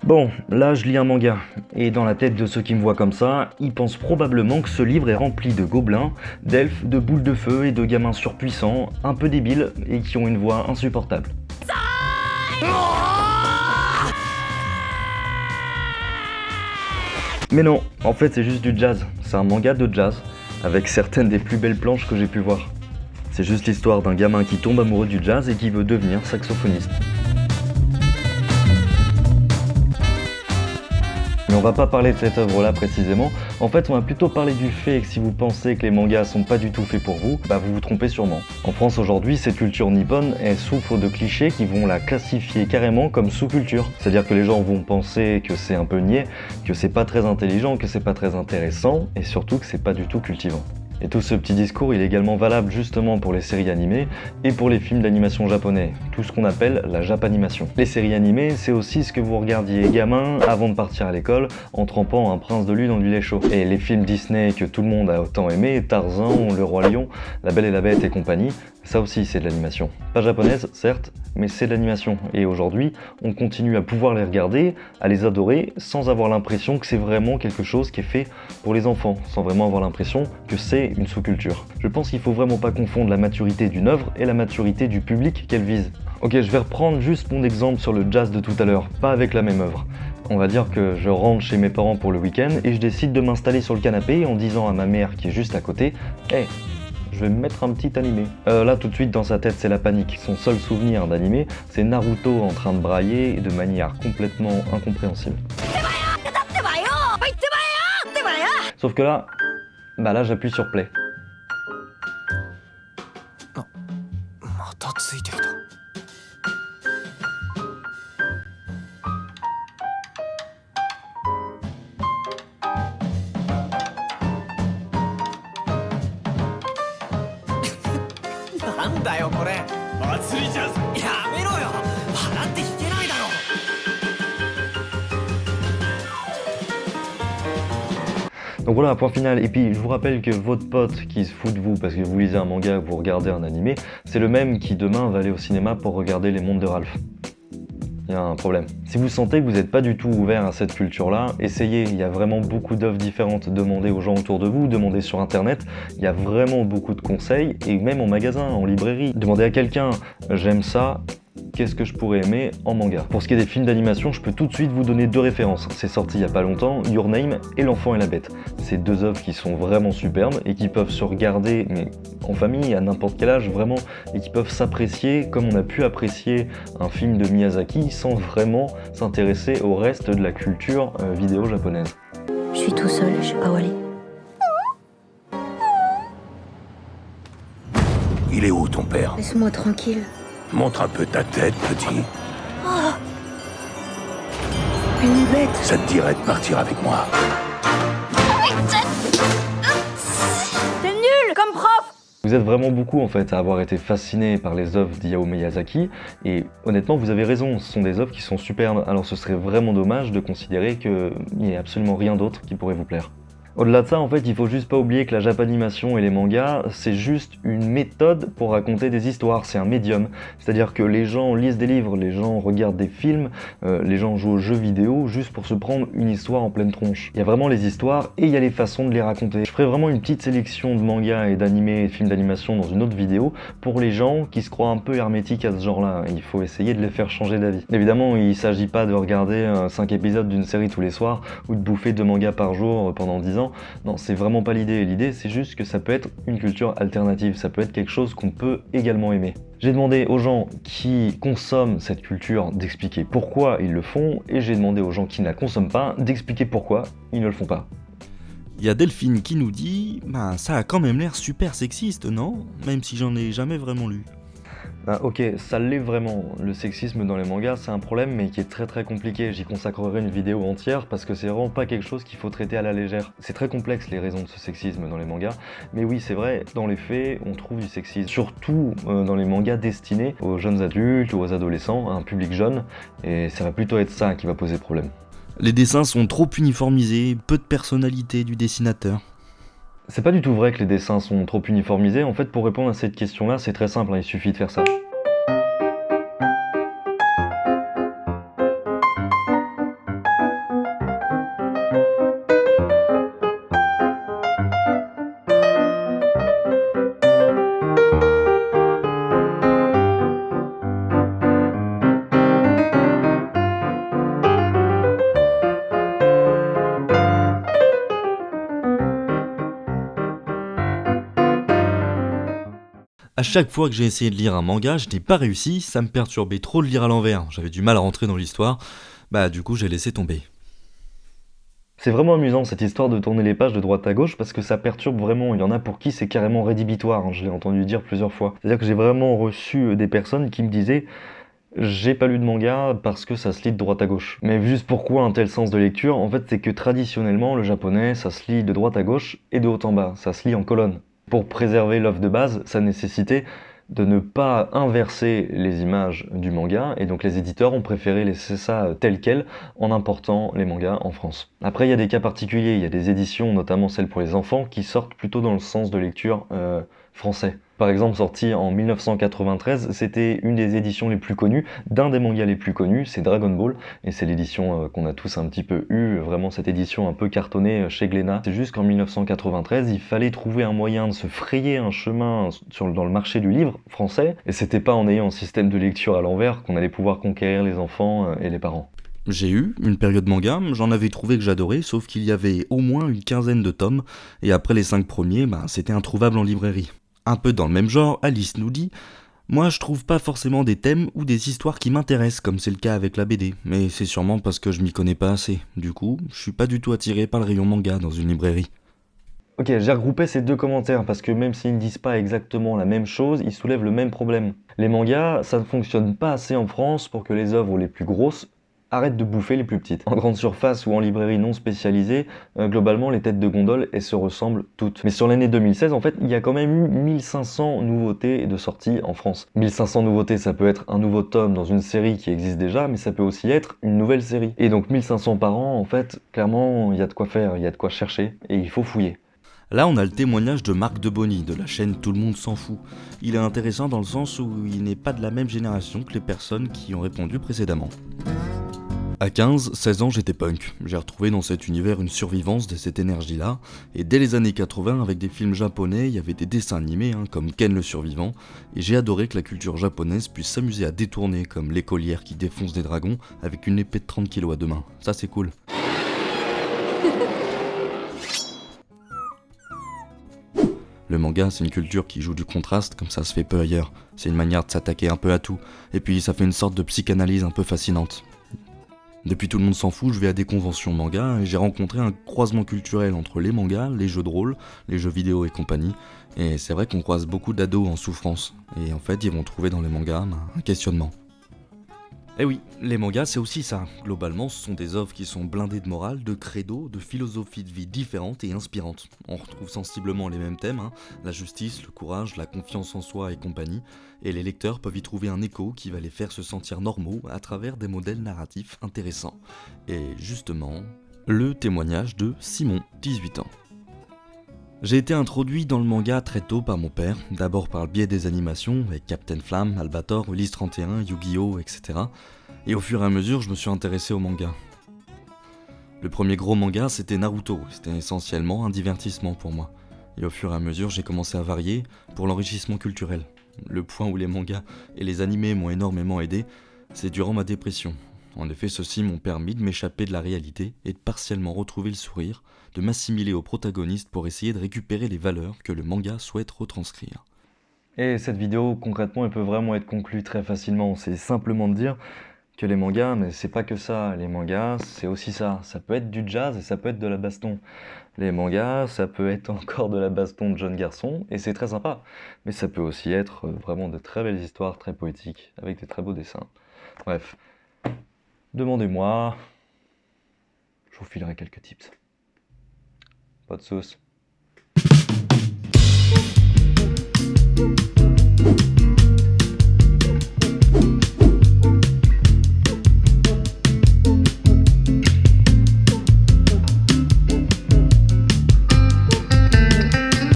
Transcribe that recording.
Bon, là je lis un manga, et dans la tête de ceux qui me voient comme ça, ils pensent probablement que ce livre est rempli de gobelins, d'elfes, de boules de feu et de gamins surpuissants, un peu débiles et qui ont une voix insupportable. Mais non, en fait c'est juste du jazz, c'est un manga de jazz, avec certaines des plus belles planches que j'ai pu voir. C'est juste l'histoire d'un gamin qui tombe amoureux du jazz et qui veut devenir saxophoniste. Mais on va pas parler de cette œuvre-là précisément, en fait on va plutôt parler du fait que si vous pensez que les mangas sont pas du tout faits pour vous, bah vous vous trompez sûrement. En France aujourd'hui, cette culture nippone, elle souffre de clichés qui vont la classifier carrément comme sous-culture. C'est-à-dire que les gens vont penser que c'est un peu niais, que c'est pas très intelligent, que c'est pas très intéressant, et surtout que c'est pas du tout cultivant. Et tout ce petit discours, il est également valable justement pour les séries animées et pour les films d'animation japonais, tout ce qu'on appelle la japanimation. Les séries animées, c'est aussi ce que vous regardiez gamin avant de partir à l'école en trempant un prince de lune dans du lait chaud. Et les films Disney que tout le monde a autant aimé, Tarzan, Le Roi Lion, La Belle et la Bête et compagnie, ça aussi c'est de l'animation. Pas japonaise, certes, mais c'est de l'animation. Et aujourd'hui, on continue à pouvoir les regarder, à les adorer, sans avoir l'impression que c'est vraiment quelque chose qui est fait pour les enfants, sans vraiment avoir l'impression que c'est une sous-culture. Je pense qu'il faut vraiment pas confondre la maturité d'une œuvre et la maturité du public qu'elle vise. Ok, je vais reprendre juste mon exemple sur le jazz de tout à l'heure, pas avec la même œuvre. On va dire que je rentre chez mes parents pour le week-end et je décide de m'installer sur le canapé en disant à ma mère qui est juste à côté « Hey, je vais me mettre un petit animé. » Là tout de suite dans sa tête c'est la panique. Son seul souvenir d'animé, c'est Naruto en train de brailler de manière complètement incompréhensible. Sauf que là, bah là j'appuie sur play. Donc voilà, point final. Et puis je vous rappelle que votre pote qui se fout de vous parce que vous lisez un manga, que vous regardez un animé, c'est le même qui demain va aller au cinéma pour regarder Les Mondes de Ralph. Il y a un problème. Si vous sentez que vous n'êtes pas du tout ouvert à cette culture-là, essayez, il y a vraiment beaucoup d'œuvres différentes. Demandez aux gens autour de vous, demandez sur internet, il y a vraiment beaucoup de conseils, et même en magasin, en librairie. Demandez à quelqu'un, j'aime ça, qu'est-ce que je pourrais aimer en manga? Pour ce qui est des films d'animation, je peux tout de suite vous donner deux références. C'est sorti il y a pas longtemps, Your Name et L'Enfant et la Bête. C'est deux œuvres qui sont vraiment superbes et qui peuvent se regarder mais en famille, à n'importe quel âge, vraiment, et qui peuvent s'apprécier comme on a pu apprécier un film de Miyazaki sans vraiment s'intéresser au reste de la culture vidéo japonaise. Je suis tout seul, je suis pas Wally. Il est où ton père? Laisse-moi tranquille. Montre un peu ta tête, petit. Oh, une bête. Ça te dirait de partir avec moi? T'es nul comme prof. Vous êtes vraiment beaucoup en fait à avoir été fasciné par les œuvres d'Hayao Miyazaki et honnêtement vous avez raison, ce sont des œuvres qui sont superbes, alors ce serait vraiment dommage de considérer qu'il n'y a absolument rien d'autre qui pourrait vous plaire. Au-delà de ça, en fait, il faut juste pas oublier que la japanimation et les mangas, c'est juste une méthode pour raconter des histoires, c'est un médium. C'est-à-dire que les gens lisent des livres, les gens regardent des films, les gens jouent aux jeux vidéo juste pour se prendre une histoire en pleine tronche. Il y a vraiment les histoires et il y a les façons de les raconter. Je ferai vraiment une petite sélection de mangas et d'animés et de films d'animation dans une autre vidéo pour les gens qui se croient un peu hermétiques à ce genre-là. Il faut essayer de les faire changer d'avis. Évidemment, il s'agit pas de regarder 5 épisodes d'une série tous les soirs ou de bouffer 2 mangas par jour pendant 10 ans. Non, c'est vraiment pas l'idée. L'idée, c'est juste que ça peut être une culture alternative, ça peut être quelque chose qu'on peut également aimer. J'ai demandé aux gens qui consomment cette culture d'expliquer pourquoi ils le font, et j'ai demandé aux gens qui ne la consomment pas d'expliquer pourquoi ils ne le font pas. Il y a Delphine qui nous dit « ça a quand même l'air super sexiste, non? Même si j'en ai jamais vraiment lu. » Ok, ça l'est vraiment. Le sexisme dans les mangas, c'est un problème mais qui est très très compliqué. J'y consacrerai une vidéo entière parce que c'est vraiment pas quelque chose qu'il faut traiter à la légère. C'est très complexe les raisons de ce sexisme dans les mangas, mais oui c'est vrai, dans les faits, on trouve du sexisme. Surtout dans les mangas destinés aux jeunes adultes ou aux adolescents, à un public jeune, et ça va plutôt être ça qui va poser problème. Les dessins sont trop uniformisés, peu de personnalité du dessinateur. C'est pas du tout vrai que les dessins sont trop uniformisés. En fait, pour répondre à cette question-là, c'est très simple, il suffit de faire ça. À chaque fois que j'ai essayé de lire un manga, je n'ai pas réussi, ça me perturbait trop de lire à l'envers, j'avais du mal à rentrer dans l'histoire, du coup j'ai laissé tomber. C'est vraiment amusant cette histoire de tourner les pages de droite à gauche parce que ça perturbe vraiment. Il y en a pour qui c'est carrément rédhibitoire, hein, je l'ai entendu dire plusieurs fois. C'est-à-dire que j'ai vraiment reçu des personnes qui me disaient j'ai pas lu de manga parce que ça se lit de droite à gauche. Mais juste pourquoi un tel sens de lecture? En fait, c'est que traditionnellement, le japonais, ça se lit de droite à gauche et de haut en bas. Ça se lit en colonne. Pour préserver l'œuvre de base, ça nécessitait de ne pas inverser les images du manga, et donc les éditeurs ont préféré laisser ça tel quel en important les mangas en France. Après, il y a des cas particuliers, il y a des éditions, notamment celles pour les enfants, qui sortent plutôt dans le sens de lecture français. Par exemple, sorti en 1993, c'était une des éditions les plus connues, d'un des mangas les plus connus, c'est Dragon Ball, et c'est l'édition qu'on a tous un petit peu eu, vraiment cette édition un peu cartonnée chez Glénat. C'est juste qu'en 1993, il fallait trouver un moyen de se frayer un chemin dans le marché du livre français, et c'était pas en ayant un système de lecture à l'envers qu'on allait pouvoir conquérir les enfants et les parents. J'ai eu une période manga, j'en avais trouvé que j'adorais, sauf qu'il y avait au moins une quinzaine de tomes, et après les 5 premiers, c'était introuvable en librairie. Un peu dans le même genre, Alice nous dit « Moi je trouve pas forcément des thèmes ou des histoires qui m'intéressent, comme c'est le cas avec la BD, mais c'est sûrement parce que je m'y connais pas assez. Du coup, je suis pas du tout attiré par le rayon manga dans une librairie. » Ok, j'ai regroupé ces deux commentaires parce que même s'ils ne disent pas exactement la même chose, ils soulèvent le même problème. Les mangas, ça ne fonctionne pas assez en France pour que les œuvres les plus grosses arrêtent de bouffer les plus petites. En grande surface ou en librairie non spécialisée, globalement les têtes de gondole, elles se ressemblent toutes. Mais sur l'année 2016, en fait, il y a quand même eu 1500 nouveautés de sorties en France. 1500 nouveautés, ça peut être un nouveau tome dans une série qui existe déjà, mais ça peut aussi être une nouvelle série. Et donc 1500 par an, en fait, clairement, il y a de quoi faire, il y a de quoi chercher, et il faut fouiller. Là, on a le témoignage de Marc Debony, de la chaîne Tout le monde s'en fout. Il est intéressant dans le sens où il n'est pas de la même génération que les personnes qui ont répondu précédemment. À 15-16 ans, j'étais punk. J'ai retrouvé dans cet univers une survivance de cette énergie-là, et dès les années 80, avec des films japonais, il y avait des dessins animés, comme Ken le survivant, et j'ai adoré que la culture japonaise puisse s'amuser à détourner, comme l'écolière qui défonce des dragons avec une épée de 30 kg à deux mains. Ça, c'est cool. Le manga, c'est une culture qui joue du contraste, comme ça se fait peu ailleurs. C'est une manière de s'attaquer un peu à tout, et puis ça fait une sorte de psychanalyse un peu fascinante. Depuis Tout le monde s'en fout, je vais à des conventions manga et j'ai rencontré un croisement culturel entre les mangas, les jeux de rôle, les jeux vidéo et compagnie. Et c'est vrai qu'on croise beaucoup d'ados en souffrance. Et en fait, ils vont trouver dans les mangas un questionnement. Eh oui, les mangas c'est aussi ça. Globalement, ce sont des œuvres qui sont blindées de morale, de credo, de philosophies de vie différentes et inspirantes. On retrouve sensiblement les mêmes thèmes, la justice, le courage, la confiance en soi et compagnie, et les lecteurs peuvent y trouver un écho qui va les faire se sentir normaux à travers des modèles narratifs intéressants. Et justement, le témoignage de Simon, 18 ans. J'ai été introduit dans le manga très tôt par mon père, d'abord par le biais des animations, avec Captain Flamme, Albator, Ulysse 31, Yu-Gi-Oh, etc. Et au fur et à mesure, je me suis intéressé au manga. Le premier gros manga, c'était Naruto, c'était essentiellement un divertissement pour moi. Et au fur et à mesure, j'ai commencé à varier pour l'enrichissement culturel. Le point où les mangas et les animés m'ont énormément aidé, c'est durant ma dépression. En effet, ceux-ci m'ont permis de m'échapper de la réalité et de partiellement retrouver le sourire, de m'assimiler au protagoniste pour essayer de récupérer les valeurs que le manga souhaite retranscrire. Et cette vidéo, concrètement, elle peut vraiment être conclue très facilement. C'est simplement de dire que les mangas, mais c'est pas que ça. Les mangas, c'est aussi ça. Ça peut être du jazz et ça peut être de la baston. Les mangas, ça peut être encore de la baston de jeunes garçons, et c'est très sympa. Mais ça peut aussi être vraiment de très belles histoires, très poétiques, avec des très beaux dessins. Bref, demandez-moi, je vous filerai quelques tips. Pas de sauce.